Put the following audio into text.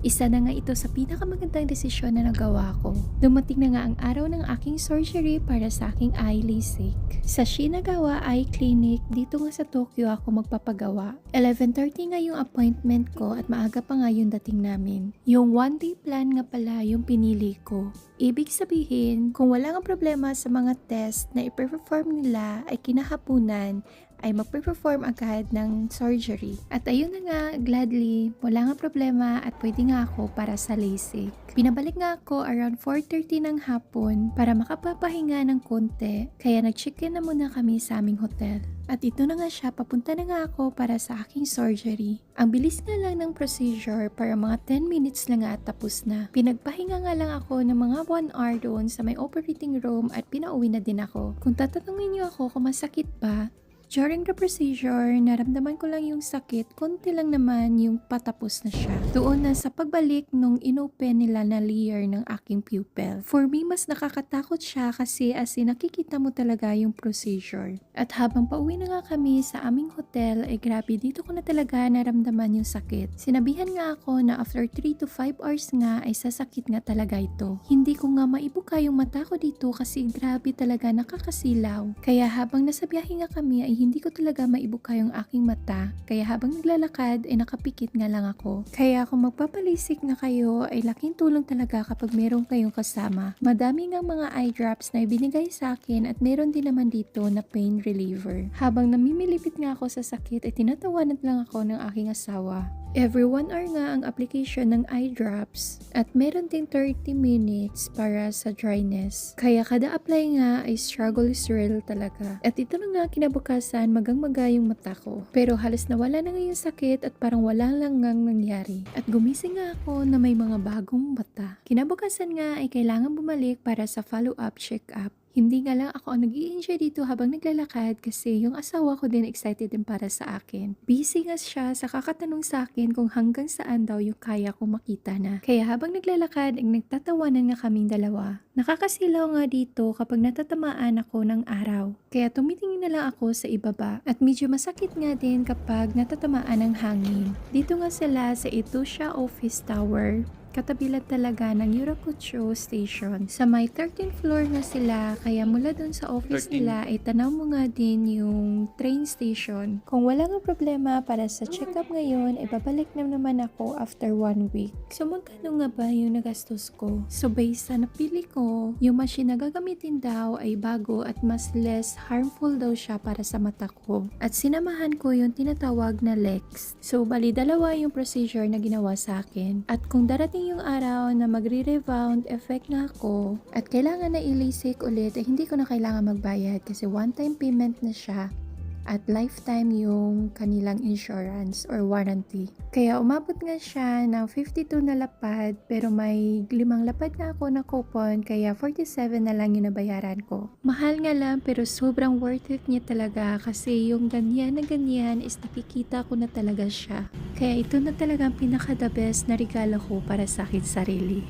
Isa na nga ito sa pinakamagandang desisyon na nagawa ko. Dumating na nga ang araw ng aking surgery para sa aking eye LASIK. Sa Shinagawa Eye Clinic, dito nga sa Tokyo ako magpapagawa. 11:30 nga yung appointment ko at maaga pa nga yung dating namin. Yung one day plan nga pala yung pinili ko. Ibig sabihin, kung wala nga problema sa mga test na i-perform nila ay kinahapunan, ay magpe-perform agad ng surgery. At ayun na nga, gladly, wala nga problema at pwede nga ako para sa LASIK. Pinabalik nga ako around 4:30 ng hapon para makapapahinga ng konti, kaya nag-check-in na muna kami sa aming hotel. At ito na nga siya, papunta na nga ako para sa aking surgery. Ang bilis nga lang ng procedure, para mga 10 minutes lang nga at tapos na. Pinagpahinga nga lang ako ng mga 1 hour doon sa may operating room at pinauwi na din ako. Kung tatanungin niyo ako kung masakit ba, during the procedure, naramdaman ko lang yung sakit, konti lang naman yung patapos na siya. Doon na sa pagbalik nung inopen nila na layer ng aking pupil. For me, mas nakakatakot siya kasi as in nakikita mo talaga yung procedure. At habang pauwi na nga kami sa aming hotel, grabe dito ko na talaga naramdaman yung sakit. Sinabihan nga ako na after 3 to 5 hours nga ay sasakit nga talaga ito. Hindi ko nga maibuka yung mata ko dito kasi grabe talaga nakakasilaw. Kaya habang nasa biyahe nga kami ay hindi ko talaga maibuka yung aking mata, kaya habang naglalakad ay nakapikit nga lang ako. Kaya kung magpapalisik na kayo ay laking tulong talaga kapag meron kayong kasama. Madami nga mga eye drops na ibinigay sa akin at meron din naman dito na pain reliever. Habang namimilipit nga ako sa sakit ay tinatawanan lang ako ng aking asawa. Every 1 hour nga ang application ng eye drops at meron din 30 minutes para sa dryness. Kaya kada apply nga ay struggle is real talaga. At ito na nga kinabukasan magang-maga yung mata ko. Pero halos nawala na nga yung sakit at parang wala lang ngang nangyari. At gumising nga ako na may mga bagong mata. Kinabukasan nga ay kailangan bumalik para sa follow-up check-up. Hindi nga lang ako ang nag-i-enjoy dito habang naglalakad kasi yung asawa ko din excited din para sa akin. Busy nga siya sa kakatanong sa akin kung hanggang saan daw yung kaya kong makita na. Kaya habang naglalakad ay nagtatawanan nga kaming dalawa. Nakakasilaw nga dito kapag natatamaan ako ng araw. Kaya tumitingin na lang ako sa ibaba at medyo masakit nga din kapag natatamaan ng hangin. Dito nga sila sa Etosha Office Tower. Katabi lang talaga ng Yurakucho Station. Sa may 13th floor na sila, kaya mula dun sa office nila ay tanaw mo nga din yung train station. Kung wala nga problema para sa check-up ngayon, ay babalik na naman ako after 1 week. So magkano nga ba yung nagastos ko? So based sa napili ko, yung machine na gagamitin daw ay bago at mas less harmful daw siya para sa mata ko. At sinamahan ko yung tinatawag na LEX. So bali dalawa yung procedure na ginawa sa akin. At kung darating yung araw na magre-rebound effect na ako at kailangan na i-LASIK ulit, ay hindi ko na kailangan magbayad kasi one-time payment na siya at lifetime yung kanilang insurance or warranty. Kaya umabot nga siya ng 52 na lapad pero may 5 lapad nga ako na coupon kaya 47 na lang yung nabayaran ko. Mahal nga lang pero sobrang worth it niya talaga kasi yung ganyan na ganyan is nakikita ko na talaga siya. Kaya ito na talaga ang pinaka the best na regalo ko para sa akin sarili.